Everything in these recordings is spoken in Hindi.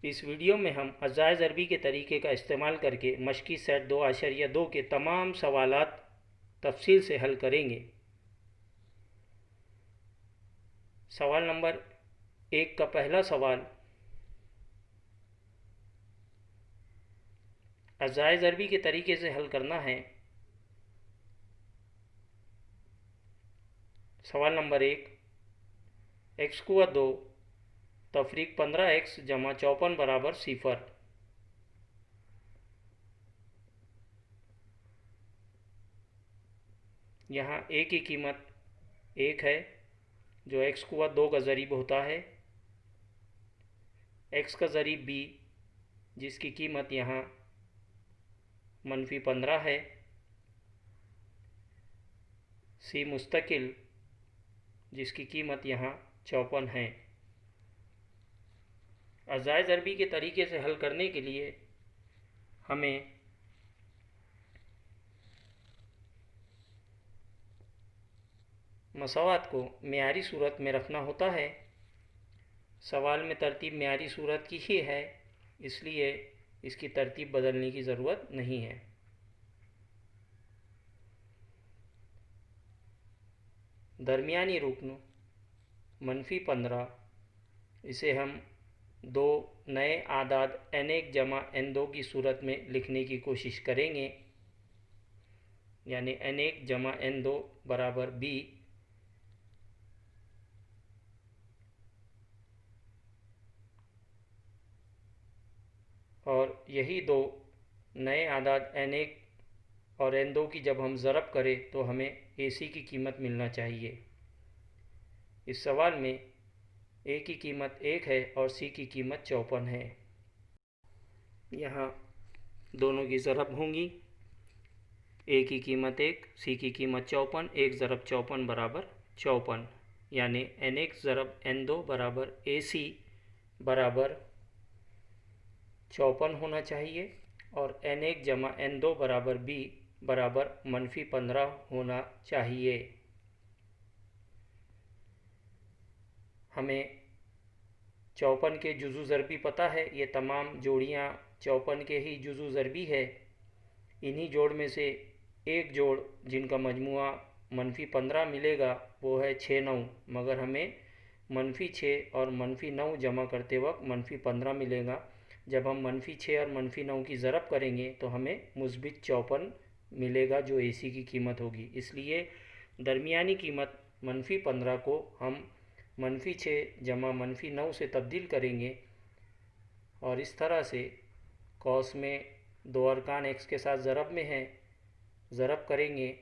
इस वीडियो में हम अज़ाइज़ अरबी के तरीके का इस्तेमाल करके मश्की सेट 2.2 के तमाम सवालात तफसील से हल करेंगे। सवाल नंबर 1 का पहला सवाल अज़ाइज़ अरबी के तरीके से हल करना है। सवाल नंबर 1, x कुआ 2 तफरीक 15x जमा 54 बराबर 0। यहाँ a की कीमत 1 है जो x कुआ 2 का ज़रीब होता है। x का ज़रीब b जिसकी कीमत यहाँ -15 है। c मुस्तकिल जिसकी कीमत यहाँ 54 है। अज़ाइज़ अरबी के तरीके से हल करने के लिए हमें मसावात को मियारी सूरत में रखना होता है। सवाल में तरतीब मियारी सूरत की ही है, इसलिए इसकी तरतीब बदलने की ज़रूरत नहीं है। दरमियानी रुकन -15, इसे हम दो नए आदाद n1 जमा n2 की सूरत में लिखने की कोशिश करेंगे, यानी n1 जमा n2 बराबर b। और यही दो नए आदाद n1 और n2 की जब हम ज़रब करें तो हमें ac की कीमत मिलना चाहिए। इस सवाल में a की कीमत 1 है और c की कीमत 54 है। यहाँ दोनों की ज़रब होंगी। a की कीमत 1, c की कीमत 54, 1 ज़रब 54 बराबर 54, यानी n1 ज़रब n2 बराबर ac बराबर 54 होना चाहिए और n1 जमा n2 बराबर b बराबर -15 होना चाहिए। हमें 54 के जुज़ू ज़रबी पता है, ये तमाम जोड़ियाँ 54 के ही जुज़ू ज़रबी है। इन्हीं जोड़ में से एक जोड़ जिनका मजमुआ -15 मिलेगा वो है 6 9, मगर हमें -6 और -9 जमा करते वक्त -15 मिलेगा। जब हम -6 और -9 की ज़रब करेंगे तो हमें मुस्बित 54 मिलेगा जो AC की कीमत होगी। इसलिए दरमियानी कीमत -15 को हम -6 जमा -9 से तब्दील करेंगे और इस तरह से कौस में दो अरकान x के साथ ज़रब में है, ज़रब करेंगे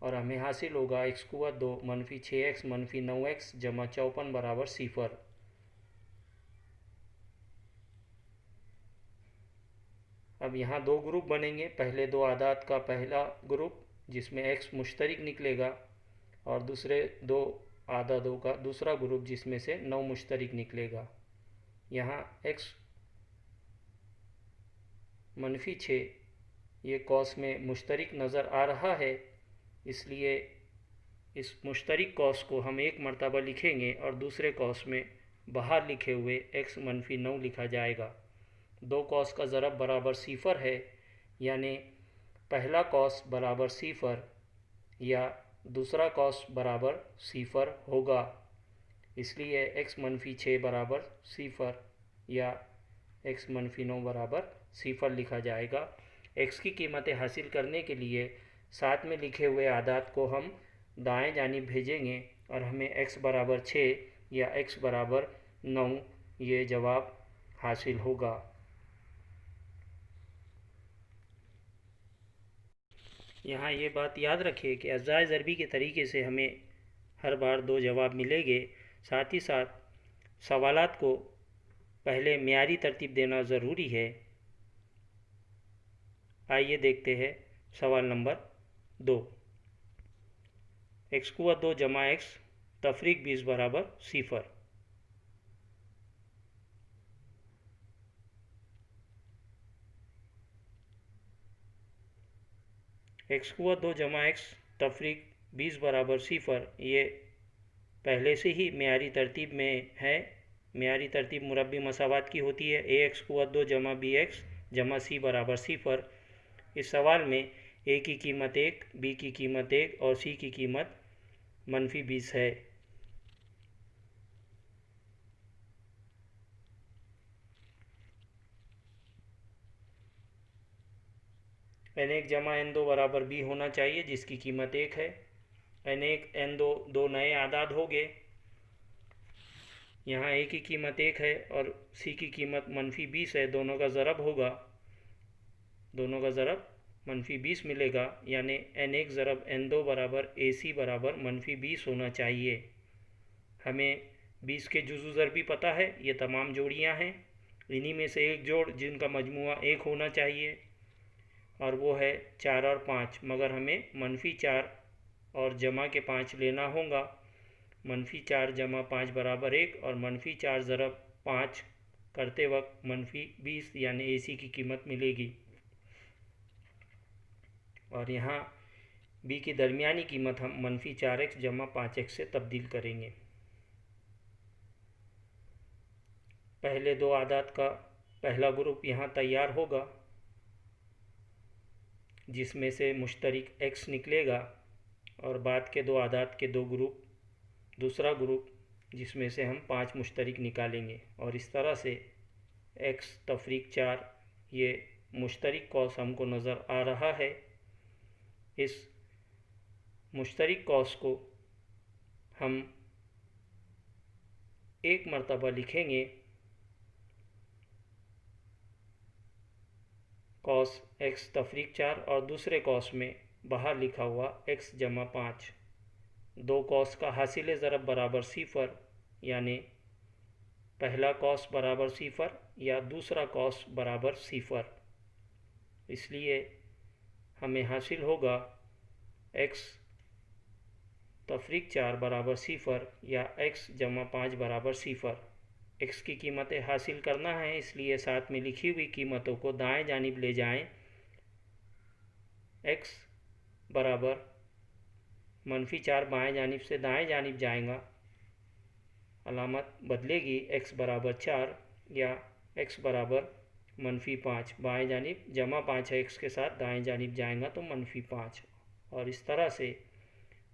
और हमें हासिल होगा x कुआ 2 -6x -9x जमा 54 बराबर 0। अब यहाँ दो ग्रुप बनेंगे। पहले दो आदाद का पहला ग्रुप जिसमें x मुश्तरिक निकलेगा और दूसरे दो आदादों का दूसरा ग्रुप जिसमें से 9 मुश्तरिक निकलेगा। यहाँ x -6 ये कौस में मुश्तरिक नज़र आ रहा है, इसलिए इस मुश्तरिक कौस को हम एक मरतबा लिखेंगे और दूसरे कौस में बाहर लिखे हुए x -9 लिखा जाएगा। दो कौस का ज़रब बराबर 0 है, यानी पहला कौस बराबर 0 या दूसरा कौस बराबर 0 होगा। इसलिए x -6 बराबर 0 या x -9 बराबर 0 लिखा जाएगा। x की कीमतें हासिल करने के लिए साथ में लिखे हुए आदाद को हम दाएं जानिब भेजेंगे और हमें x बराबर 6 या x बराबर 9 ये जवाब हासिल होगा। यहाँ ये बात याद रखें कि अज़ाइज़ अरबी के तरीके से हमें हर बार दो जवाब मिलेंगे। साथ ही साथ सवालात को पहले मियारी तरतीब देना ज़रूरी है। आइए देखते हैं सवाल नंबर 2। x कुआ 2 जमा x तफरीक 20 बराबर 0। x कुआ 2 जमा x तफरीक 20 बराबर 0 ये पहले से ही मियारी तरतीब में है, मेयारी तरतीब मुरब्बी मसावात की होती है। ax कुव्वत 2 जमा bx जमा c बराबर सिफर। इस सवाल में a की कीमत 1, b की कीमत 1 और c की कीमत -20 है। n1 जमा n2 बराबर b होना चाहिए जिसकी कीमत 1 है। n1 n2 दो नए आदाद हो गए। यहाँ a की कीमत 1 है और c की कीमत -20 है। दोनों का ज़रब होगा, दोनों का ज़रब -20 मिलेगा, यानी n1 ज़रब n2 बराबर ac बराबर -20 होना चाहिए। हमें 20 के जुज़ू ज़रबी पता है, ये तमाम जोड़ियाँ हैं। इन्हीं में से एक जोड़ जिनका मजमूआ 1 होना चाहिए और वो है 4 और 5, मगर हमें -4 और जमा के 5 लेना होगा। -4 जमा 5 बराबर 1 और -4 ज़रब 5 करते वक्त -20 यानी AC की कीमत मिलेगी। और यहाँ B की दरमियानी कीमत हम -4x जमा 5x से तब्दील करेंगे। पहले दो आदाद का पहला ग्रुप यहाँ तैयार होगा जिसमें से मुश्तरिक x निकलेगा, और बाद के दो आदाद के दो ग्रुप दूसरा ग्रुप जिसमें से हम 5 मुश्तरिक निकालेंगे। और इस तरह से x तफरीक 4 ये मुश्तरिक कौस हमको नज़र आ रहा है। इस मुश्तरिक कौस को हम एक मरतबा लिखेंगे कौस x तफरीक 4 और दूसरे कौस में बाहर लिखा हुआ x जमा 5। दो कौस का हासिल ज़रब बराबर सिफर, यानी पहला कौस बराबर सिफर या दूसरा कौस बराबर सिफर। इसलिए हमें हासिल होगा x तफरीक 4 बराबर सिफर या x जमा 5 बराबर सिफर। x की कीमतें हासिल करना है, इसलिए साथ में लिखी हुई कीमतों को दाएं जानिब ले जाएं। x बराबर -4 बाएं जानिब से दाएं जानिब जाएगा, अलामत बदलेगी, x बराबर 4 या x बराबर -5 बाएं जानिब जमा 5 है, x के साथ दाएं जानिब जाएगा तो -5। और इस तरह से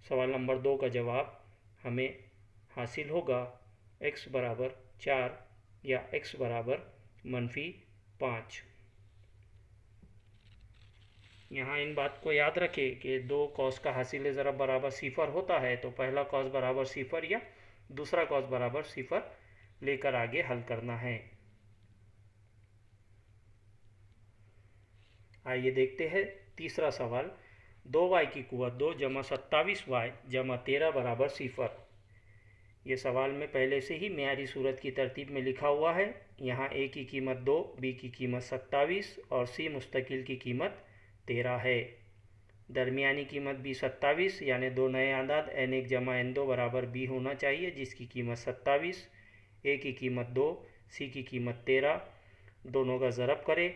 सवाल नंबर 2 का जवाब हमें हासिल होगा x बराबर 4 या x बराबर -5। यहाँ इन बात को याद रखें कि दो कौस का हासिल ज़रब बराबर सिफर होता है तो पहला कौस बराबर सिफर या दूसरा कौस बराबर सिफर लेकर आगे हल करना है। आइए देखते हैं तीसरा सवाल। 2y की कुव्वत 2 जमा 27y जमा 13 बराबर सिफर। ये सवाल में पहले से ही मेयारी सूरत की तरतीब में लिखा हुआ है। यहाँ a की कीमत 2, b की कीमत 27 और c मुस्तकिल की कीमत 13 है। दरमियानी कीमत b 27 यानी दो नए आदाद n1 जमा n2 बराबर b होना चाहिए जिसकी कीमत 27। a की कीमत 2, c की कीमत 13, दोनों का ज़रब करें।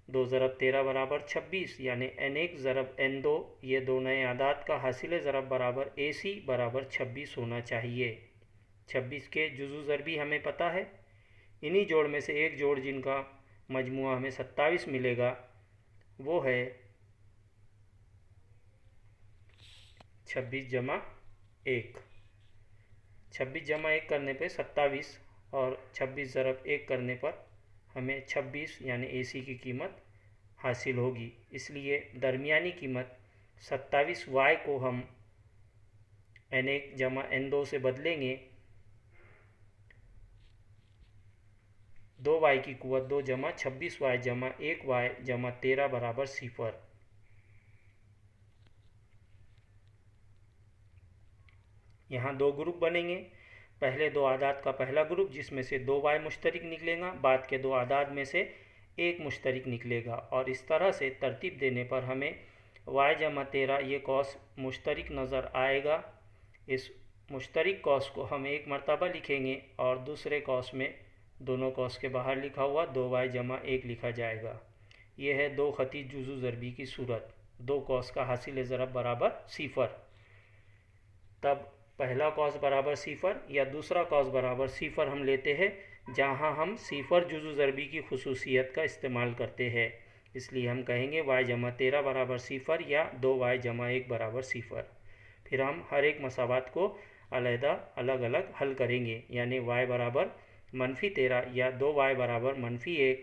2 ज़रब 13 बराबर 26 यानी n1 ज़रब n2 ये दो नए आदाद का हासिल ज़रब बराबर ac बराबर 26 होना चाहिए। 26 के जुज़ू ज़रबी हमें पता है। इन्हीं जोड़ में से एक जोड़ जिनका मजमुआ हमें 27 मिलेगा वो है 26 जमा 1। 26 जमा 1 करने पे 27 और 26 ज़रब 1 करने पर हमें 26 यानी AC की कीमत हासिल होगी। इसलिए दरमियानी कीमत 27y को हम n1 जमा n2 से बदलेंगे। 2y की कुव्वत 2 जमा 26y जमा 1y जमा 13 बराबर सिफर। यहाँ दो ग्रुप बनेंगे। पहले दो आदाद का पहला ग्रुप जिसमें से 2y मुश्तरिक निकलेगा, बाद के दो आदाद में से एक मुश्तरिक निकलेगा। और इस तरह से तरतीब देने पर हमें y जमा 13 ये कौस मुश्तरिक नज़र आएगा। इस मुश्तरिक कौस को हम एक मरतबा लिखेंगे और दूसरे कौस में दोनों कौस के बाहर लिखा हुआ 2y जमा 1 लिखा जाएगा। यह है दो खती जुज़ू ज़रबी की सूरत, दो कौस का हासिल ज़रब बराबर सिफर। तब पहला कॉस बराबर सिफर या दूसरा कॉस बराबर सिफर हम लेते हैं जहां हम सिफर जुज़ु ज़रबी की खुसूसियत का इस्तेमाल करते हैं। इसलिए हम कहेंगे y जमा 13 बराबर सिफर या 2y जमा 1 बराबर सिफर। फिर हम हर एक मसावात को अलग अलग हल करेंगे, यानी y बराबर -13 या 2y बराबर -1,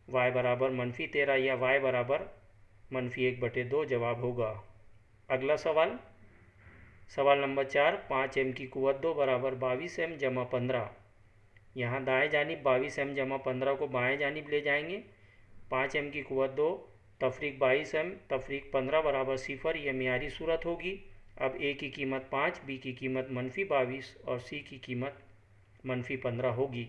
y बराबर -13 या y बराबर -1/2 जवाब होगा। अगला सवाल नंबर 4, 5m की कुव्वत 2 बराबर 22m जमा 15। यहाँ दाएँ जानिब 22m जमा 15 को बाएँ जानिब ले जाएंगे। 5m की कुव्वत 2 तफरीक 22m तफरीक 15 बराबर सिफर, यह मियारी सूरत होगी। अब a की कीमत 5, b की कीमत -22 और c की कीमत -15 होगी।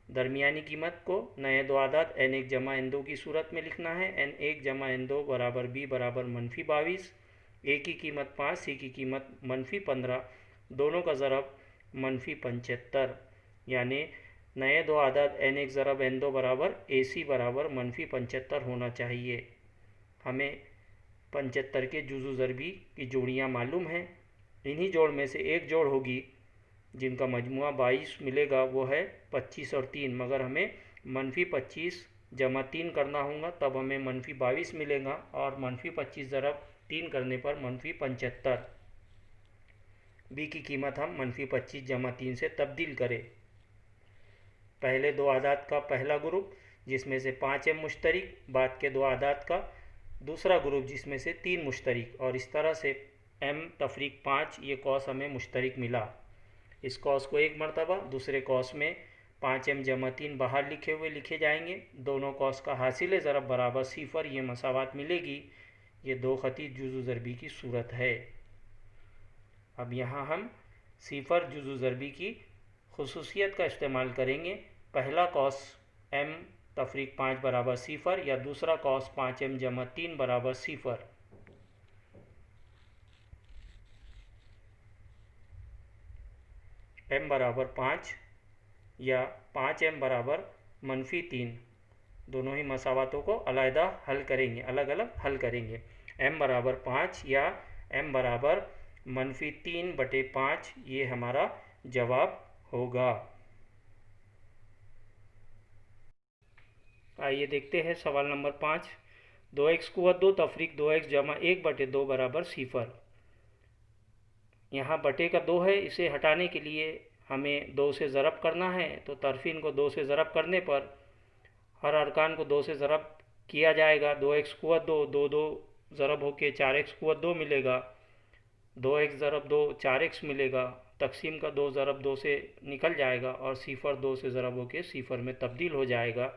दरमियानी कीमत को नए दो आदाद n1 जमा n2 की सूरत में लिखना है। n1 जमा n2 बराबर b बराबर -22, a की कीमत 5, c की कीमत -15, दोनों का ज़रब -75, यानी नए दो आदाद n1 ज़रब n2 बराबर ac बराबर -75 होना चाहिए। हमें 75 के जुज़ु ज़रबी की जोड़ियाँ मालूम हैं। इन्हीं जोड़ में से एक जोड़ होगी जिनका मजमुआ 22 मिलेगा, वो है 25 और 3, मगर हमें -25 जमा 3 करना होगा, तब हमें -22 मिलेगा और -25 ज़रब 3 करने पर -75। बी की कीमत हम -25 जमा 3 से तब्दील करें। पहले दो आदाद का पहला ग्रुप जिसमें से 5m मुश्तरिक, बाद के दो आदाद का दूसरा ग्रुप जिसमें से 3 मुश्तरिक, और इस तरह से m तफरीक 5 ये कॉस हमें मुश्तरिक मिला। इस कॉस को एक मरतबा दूसरे कॉस में 5m जमा 3 बाहर लिखे हुए लिखे जाएंगे। दोनों कॉस का हासिल ज़रब बराबर सिफर, ये मसावात मिलेगी। ये दो खती जुज़ु ज़रबी की सूरत है। अब यहाँ हम सिफर जुज़ु ज़रबी की खुसूसियत का इस्तेमाल करेंगे। पहला कॉस m तफरीक 5 बराबर सिफर या दूसरा कॉस 5m जमा 3 बराबर सिफर। m बराबर 5 या 5m बराबर -3, दोनों ही मसावातों को अलग अलग हल करेंगे। m बराबर 5 या m बराबर -3/5 ये हमारा जवाब होगा। आइए देखते हैं सवाल नंबर 5। 2x कुव्वत 2 तफरीक 2x जमा 1/2 बराबर सिफर। यहाँ बटे का 2 है, इसे हटाने के लिए हमें 2 से ज़रब करना है। तो तरफीन को 2 से ज़रब करने पर हर अरकान को 2 से ज़रब किया जाएगा। 2x कुव्वत 2 2 ज़रब होके 4x कुव्वत 2 मिलेगा। 2x ज़रब 2 4x मिलेगा। तकसीम का 2 ज़रब 2 से निकल जाएगा और सिफर 2 से ज़रब होके सिफर में तब्दील हो जाएगा।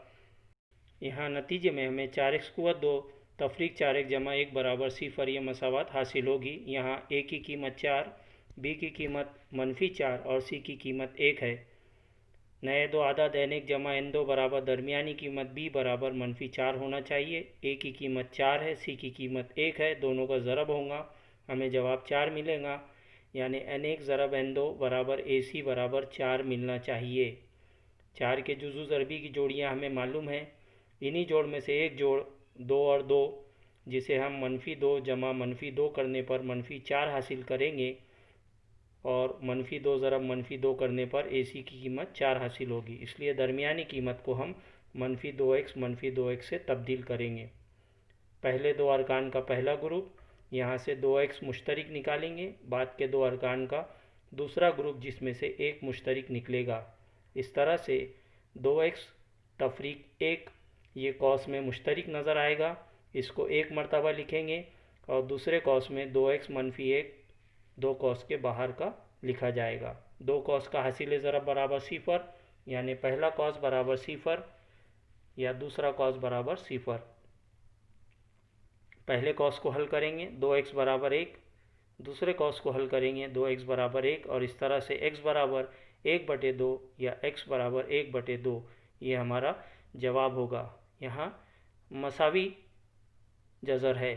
यहाँ नतीजे में हमें 4x कुव्वत 2 तफरीक 4x जमा 1 बराबर सिफर ये मसावात हासिल होगी। यहाँ a की कीमत 4, b की कीमत -4 और c की कीमत 1 है। नए दो आदाद n1 जमा n2 बराबर दरमियानी कीमत b बराबर -4 होना चाहिए। a की कीमत 4 है, c की कीमत 1 है, दोनों का ज़रब होगा, हमें जवाब 4 मिलेगा, यानी n1 ज़रब n2 बराबर ac बराबर 4 मिलना चाहिए। 4 के जुज़ु ज़रबी की जोड़ियाँ हमें मालूम है। इन्हीं जोड़ में से एक जोड़ 2 और 2 जिसे हम -2 जमा -2 करने पर -4 हासिल करेंगे और -2 ज़रब -2 करने पर AC की कीमत 4 हासिल होगी। इसलिए दरमियानी कीमत को हम -2x से तब्दील करेंगे। पहले दो अरकान का पहला ग्रुप, यहाँ से 2x मुश्तरिक निकालेंगे। बाद के दो अरकान का दूसरा ग्रुप जिसमें से एक मुश्तरिक निकलेगा। इस तरह से 2x तफरीक 1 ये कॉस में मुश्तरिक नज़र आएगा। इसको एक मरतबा लिखेंगे और दूसरे कॉस में 2x -1 दो कॉस के बाहर का लिखा जाएगा। दो कॉस का हासिल ज़रब बराबर सिफर, यानी पहला कॉस बराबर सिफर या दूसरा कॉस बराबर सिफर। पहले कॉस को हल करेंगे 2x बराबर 1, दूसरे कॉस को हल करेंगे 2x बराबर 1 और इस तरह से x बराबर 1/2 या x बराबर 1/2 ये हमारा जवाब होगा। यहाँ मसावी जज़र है।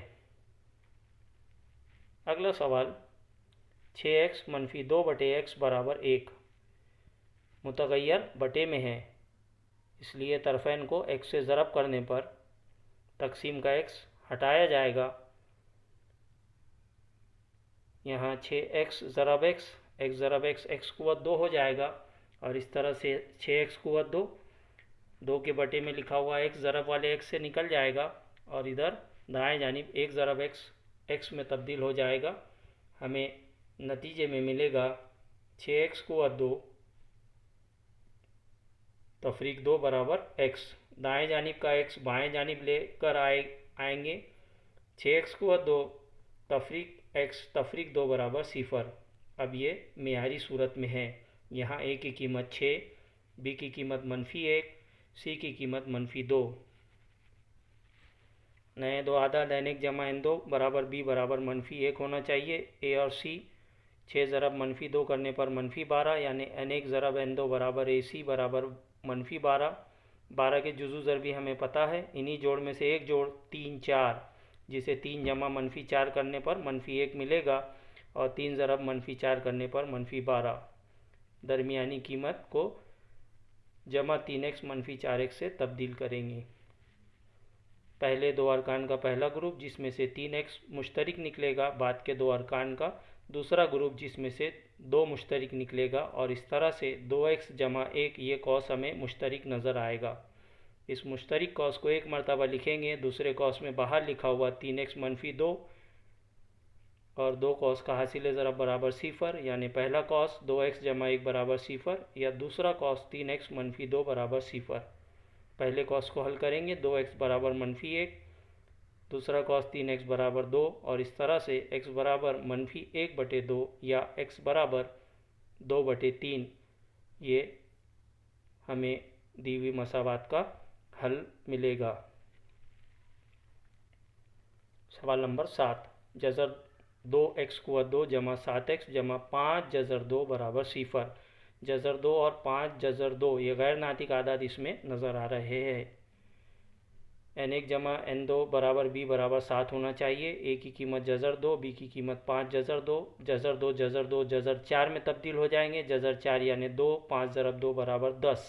अगला सवाल 6x - 2/x बराबर 1 मुतग़य्यर बटे में है, इसलिए तरफ़ैन को x से ज़रब करने पर तकसीम का x हटाया जाएगा यहाँ 6x ज़रब x, x ज़रब x, x कुवत 2 हो जाएगा। और इस तरह से 6x कुवत 2, 2 के बटे में लिखा हुआ x ज़रब वाले x से निकल जाएगा और इधर दाएं जानिब 1 ज़रब x x में तब्दील हो जाएगा। हमें नतीजे में मिलेगा 6x कुवत 2 तफरीक 2 बराबर x। दाएं जानिब का x बाएं जानिब लेकर आएंगे। 6x कुवत 2 तफरीक x तफरीक 2 बराबर 0। अब ये मेयारी सूरत में है। यहाँ a की कीमत 6, b की कीमत -1, c की कीमत -2। नए दो आधा दैनिक जमा n2 बराबर b बराबर -1 होना चाहिए। a और c 6 ज़रब -2 करने पर -12, यानी n1 ज़रब n2 बराबर ac बराबर -12। 12 के जुज़ू ज़रबी हमें पता है। इन्हीं जोड़ में से एक जोड़ 3 4, जिसे 3 जमा -4 करने पर -1 मिलेगा और 3 ज़रब -4 करने पर -12। दरमियानी कीमत को जमा 3x -4x से तब्दील करेंगे। पहले दो अरकान का पहला ग्रुप जिसमें से 3x मुश्तरिक निकलेगा, बाद के दो अरकान का दूसरा ग्रुप जिसमें से 2 मुश्तरिक निकलेगा, और इस तरह से 2x जमा 1 ये कौस हमें मुश्तरिक नज़र आएगा। इस मुश्तरिक कौस को एक मरतबा लिखेंगे। दूसरे कौस में बाहर लिखा हुआ 3x -2 और 2 कौस का हासिल ज़रब बराबर 0, यानी पहला कौस 2x जमा 1 बराबर 0 या दूसरा कौस 3x -2 बराबर 0। पहले कौस को हल करेंगे। 2x बराबर -1, दूसरा कौस 3x बराबर 2, और इस तरह से x बराबर -1/2 या x बराबर 2/3 ये हमें दी हुई मसावात का हल मिलेगा। सवाल नंबर 7, जज़र 2x कुवत 2 जमा 7x जमा 5 जज़र 2 बराबर 0। जज़र 2 और 5 जज़र 2 ये गैर नातिक आदाद इसमें नज़र आ रहे हैं। n1 जमा n2 बराबर b बराबर 7 होना चाहिए। a की कीमत जज़र 2, b की कीमत 5 जज़र 2। जज़र 2 जज़र 2 जज़र 4 में तब्दील हो जाएंगे। जज़र 4 यानी 2, 5 ज़रब 2 बराबर 10।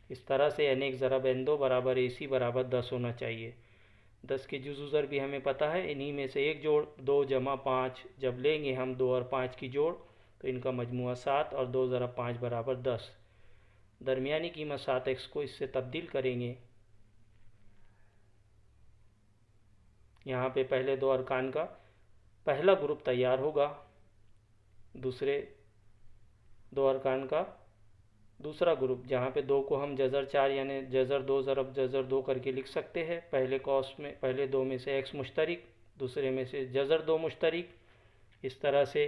इस तरह से n1 ज़रब n2 बराबर ac बराबर 10 होना चाहिए। 10 के जुज़ू ज़र भी हमें पता है। इन्हीं में से एक जोड़ 2 जमा 5 जब लेंगे हम 2 और 5 की जोड़, तो इनका मजमुआ 7 और 2 ज़रब 5 बराबर 10। दरमियानी कीमत 7x को इससे तब्दील करेंगे। यहाँ पे पहले दो अरकान का पहला ग्रुप तैयार होगा, दूसरे दो अरकान का दूसरा ग्रुप, जहाँ पे 2 को हम जज़र 4 यानी जज़र 2 ज़रब जज़र 2 करके लिख सकते हैं। पहले कौस में पहले दो में से x मुश्तरिक, दूसरे में से जज़र 2 मुश्तरिक। इस तरह से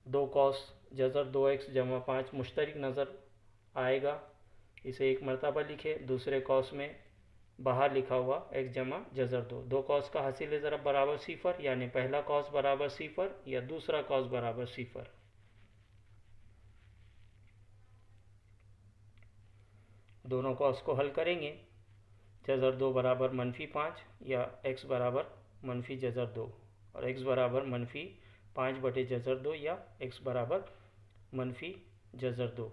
2 कौस जज़र 2x जमा 5 मुश्तरिक नज़र आएगा। इसे एक मरतबा लिखे। दूसरे कौस में बाहर लिखा हुआ x जमा जज़र 2। 2 कौस का हासिल ज़रब बराबर 0, यानी पहला कौस बराबर 0 या दूसरा कौस बराबर 0। दोनों कौस को हल करेंगे। जज़र 2 बराबर -5 या x बराबर -जज़र 2 और x बराबर -5/जज़र 2 या x बराबर -जज़र 2।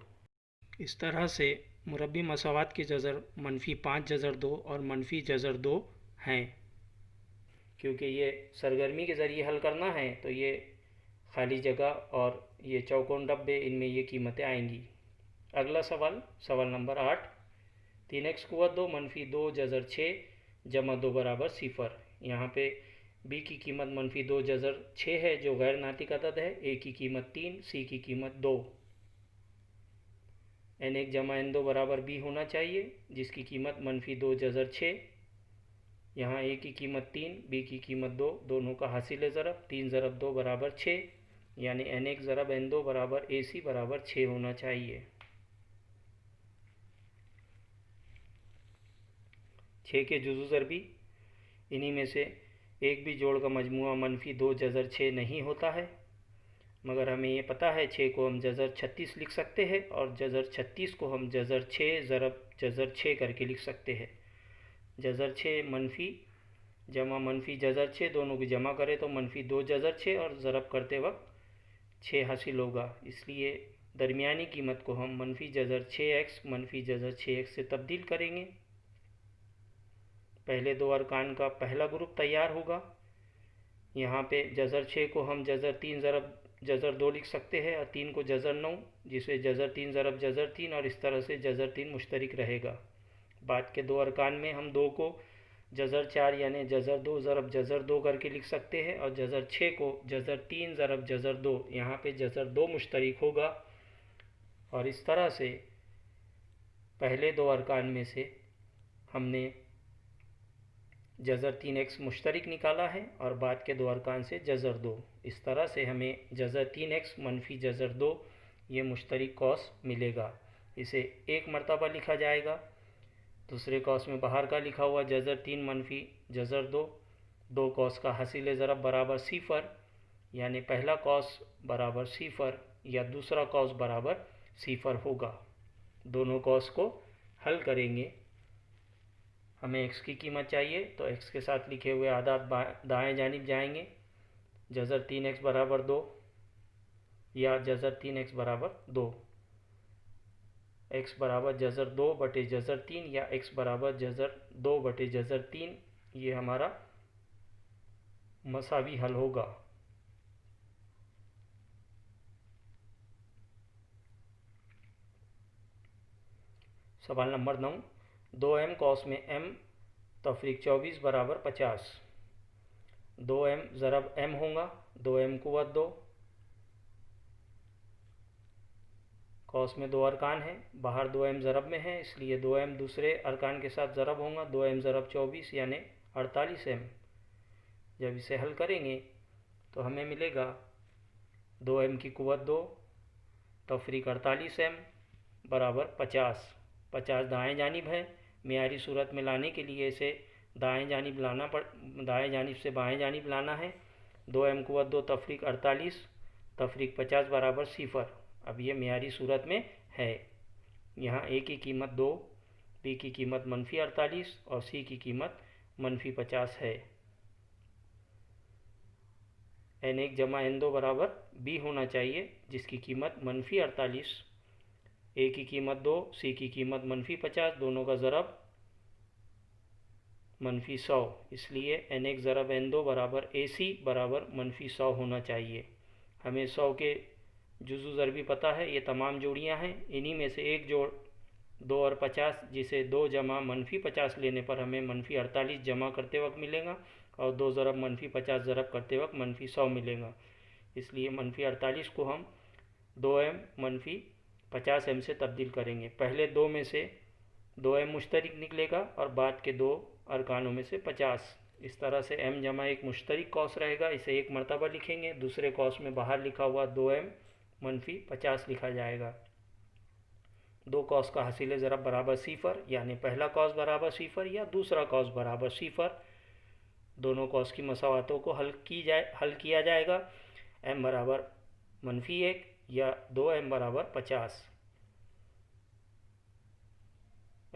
इस तरह से मुरब्बी मसावात की जज़र -5 जज़र 2 और -जज़र 2 हैं। क्योंकि ये सरगर्मी के ज़रिए हल करना है तो ये खाली जगह और ये चौकोन डब्बे, इनमें ये कीमतें आएंगी। अगला सवाल, सवाल नंबर 8, 3x कुवत 2 -2 जज़र 6 जमा 2 बराबर 0। यहाँ पे b की कीमत -2 जज़र 6 है जो गैर नातिक अदद है। a की कीमत 3, c की कीमत 2। n1 जमा n2 बराबर b होना चाहिए जिसकी कीमत -2 जज़र 6। यहाँ a की कीमत 3, b की कीमत 2, दोनों का हासिल ज़रब 3 ज़रब 2 बराबर 6, यानी n1 ज़रब n2 बराबर ac बराबर 6 होना चाहिए। 6 के जुज़ू ज़रबी, इन्हीं में से एक भी जोड़ का मजमुआ -2 जज़र 6 नहीं होता है, मगर हमें ये पता है 6 को हम जज़र 36 लिख सकते हैं और जज़र 36 को हम जज़र 6 ज़रब जज़र 6 करके लिख सकते हैं। जज़र 6 मनफी जमा मनफी जज़र 6 दोनों की जमा करें तो -2 जज़र 6 और ज़रब करते वक्त 6 हासिल होगा। इसलिए दरमियानी कीमत को हम मनफी जज़र 6x मनफी जज़र 6x से तब्दील करेंगे। पहले दो अरकान का पहला ग्रुप तैयार होगा। यहाँ पे जज़र 6 को हम जज़र 3 ज़रब जज़र 2 लिख सकते हैं और 3 को जज़र 9, जिसे जज़र 3 ज़रब जज़र 3 और इस तरह से जज़र 3 मुश्तरिक रहेगा। बाद के 2 अरकान में हम 2 को जज़र 4 यानी जज़र 2 ज़रब जज़र 2 करके लिख सकते हैं और जज़र 6 को जज़र 3 ज़रब जज़र 2, यहाँ पे जज़र 2 मुश्तरिक होगा। और इस तरह से पहले 2 अरकान में से हमने जज़र 3x मुश्तरिक निकाला है और बाद के 2 अरकान से जज़र 2। इस तरह से हमें जज़र 3x मनफी जज़र 2 ये मुश्तरिक कौस मिलेगा। इसे एक मरतबा लिखा जाएगा। दूसरे कौस में बाहर का लिखा हुआ जज़र 3 मनफी जज़र 2, 2 कौस का हासिल ज़रब बराबर सिफ़र, यानी पहला कौस बराबर सिफ़र या दूसरा कौस बराबर सिफ़र होगा। दोनों कौस को हल करेंगे। हमें x की कीमत चाहिए तो x के साथ लिखे हुए आदात दाएं जानिब जाएंगे। जज़र 3x बराबर 2 या जज़र 3x बराबर 2, x बराबर जज़र 2 बटे जज़र 3 या x बराबर जज़र 2 बटे जज़र 3, ये हमारा मसावी हल होगा। सवाल नंबर 9, 2m कौस में m तफरीक 24 बराबर 50। 2m ज़रब m होगा, 2m कुव्वत 2, कौस में 2 अरकान हैं, बाहर 2m ज़रब में है इसलिए 2m दूसरे अरकान के साथ ज़रब होगा, 2m ज़रब 24 यानी 48m। जब इसे हल करेंगे तो हमें मिलेगा 2m की कुव्वत 2 तफरीक 48m बराबर 50। 50 दाएं जानिब है, मियारी सूरत में लाने के लिए इसे दाएं जानिब से बाएं जानिब लाना है। 2m कुव्वत 2 तफरीक 48 तफरीक 50 बराबर सिफ़र। अब ये मियारी सूरत में है। यहाँ a की कीमत 2, b की कीमत मनफी 48 और c की कीमत मनफी 50 है। n1 जमा n2 बराबर b होना चाहिए, जिसकी कीमत मनफी 48, a की कीमत 2, c की कीमत मनफी 50, दोनों का ज़रब मनफी 100, इसलिए n1 ज़रब n2 बराबर ac बराबर मनफी 100 होना चाहिए। हमें 100 के जुज़ू ज़रबी पता है, ये तमाम जोड़ियां हैं। इन्हीं में से एक जोड़ 2 और 50, जिसे 2 जमा मनफी 50 लेने पर हमें मनफी 48 जमा करते वक्त मिलेगा और 2 ज़रब मनफी 50 ज़रब करते वक्त मनफी 100 मिलेगा। इसलिए मनफी 48 को हम 2m मनफी 50m से तब्दील करेंगे। पहले 2 में से 2m मुश्तरिक निकलेगा और बाद के 2 अरकानों में से 50। इस तरह से m जमा एक मुश्तरिक कौस रहेगा, इसे एक मरतबा लिखेंगे। दूसरे कौस में बाहर लिखा हुआ 2m मनफी 50 लिखा जाएगा। 2 कौस का हासिल ज़रब बराबर सिफ़र, यानी पहला कौस बराबर सिफ़र या दूसरा कौस बराबर सिफ़र। दोनों कौस की मसावातों को हल किया जाएगा। m बराबर मनफी 1 या 2m बराबर 50।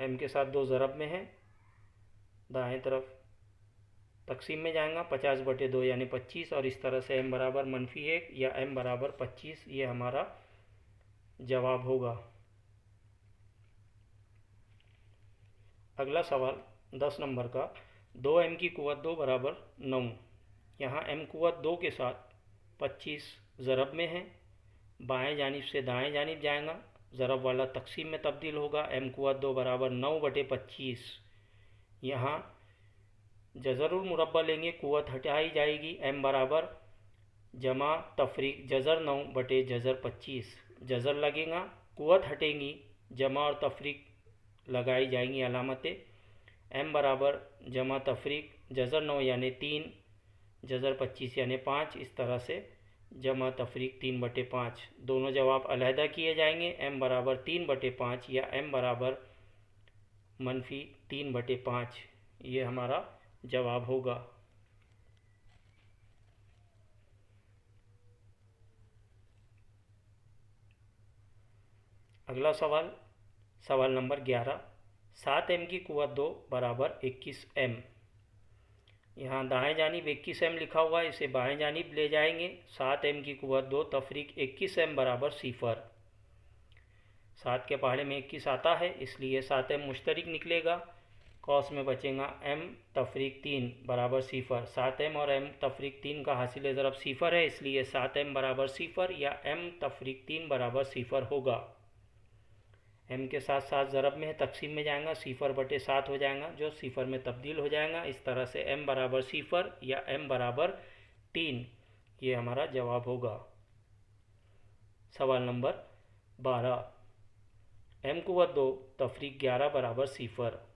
m के साथ 2 ज़रब में है, दाएं तरफ तकसीम में जाएगा, 50 बटे 2 यानी 25 और इस तरह से m बराबर मनफी 1 या m बराबर 25 ये हमारा जवाब होगा। अगला सवाल 10 नंबर का, 2m की कुव्वत 2 बराबर 9। यहाँ m कुव्वत 2 के साथ 25 ज़रब में है, बाएं जानिब से दाएं जानिब जाएगा, ज़रब वाला तकसीम में तब्दील होगा। m कुव्वत 2 बराबर 9 बटे 25। यहाँ जज़रुल मुरब्बा लेंगे, कुव्वत हटाई जाएगी, m बराबर जमा तफरीक जज़र 9 बटे जज़र 25। जज़र लगेगा, कुव्वत हटेंगी, जमा और तफरीक लगाई जाएंगी अलामतें। m बराबर जमा तफरीक जज़र 9 यानी 3, जज़र 25 यानी 5, इस तरह से जमा तफरीक 3 बटे 5। दोनों जवाब अलहदा किए जाएंगे। m बराबर 3 बटे 5 या m बराबर मनफी 3 बटे 5 ये हमारा जवाब होगा। अगला सवाल, सवाल नंबर 11, 7m की कुव्वत 2 बराबर 21m। यहाँ दाएं जानिब 21m लिखा हुआ है, इसे बाएं जानिब ले जाएंगे। 7m की कुव्वत 2 तफरीक 21m बराबर सिफ़र। 7 के पहाड़े में 21 आता है, इसलिए 7m मुश्तरिक निकलेगा। कॉस में बचेगा m तफरीक 3 बराबर सिफर। 7m और m तफरीक 3 का हासिल ज़रब सिफर है, इसलिए 7m बराबर सिफर या m तफरीक 3 बराबर सिफर होगा। m के साथ साथ ज़रब में है, तकसीम में जाएगा, सिफर बटे 7 हो जाएगा जो सिफर में तब्दील हो जाएगा। इस तरह से m बराबर सिफर या m बराबर 3 ये हमारा जवाब होगा। सवाल नंबर 12, m कुव्वत 2 तफरीक 11 बराबर सिफर।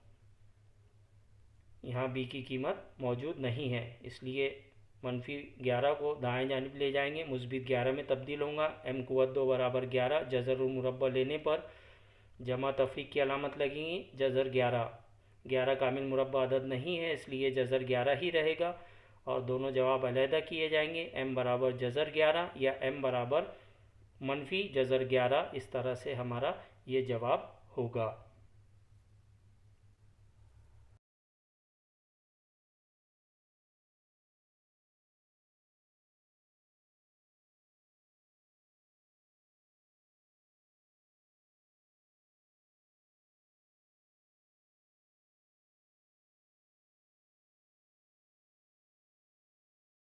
यहाँ b की कीमत मौजूद नहीं है, इसलिए -11 को दाएं जानिब ले जाएंगे, मुस्बित 11 में तब्दील होगा। m कुव्वत 2 बराबर 11 जज़र मुरब्बा लेने पर जमा तफरीक की अलामत लगेगी जज़र 11 कामिल मुरब्बा अदद नहीं है, इसलिए जज़र 11 ही रहेगा और दोनों जवाब अलहदा किए जाएंगे। m बराबर जज़र 11 या m बराबर -जज़र 11, इस तरह से हमारा ये जवाब होगा।